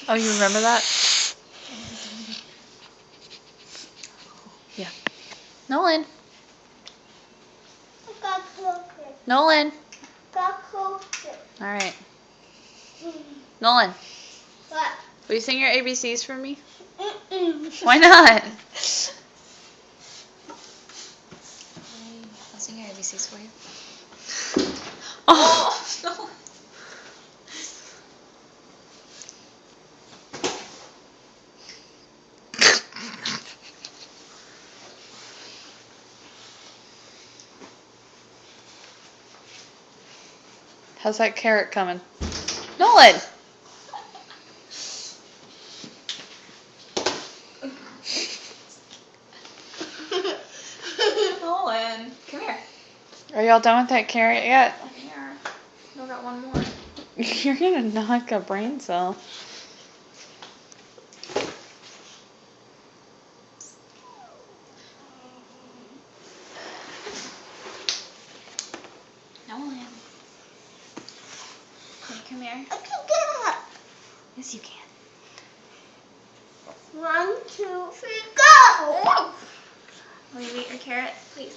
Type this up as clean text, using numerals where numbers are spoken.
Oh, you remember that? Yeah. Nolan. Nolan. All right. Nolan. What? Will you sing your ABCs for me? Why not? I'll sing your ABCs for you. Oh, no. How's that carrot coming? Nolan! Nolan, come here. Are y'all done with that carrot yet? Come here. Still got one more. You're gonna knock a brain cell. Nolan. Okay, come here. I can get up. Yes, you can. 1, 2, 3, go! Will you eat your carrot, please?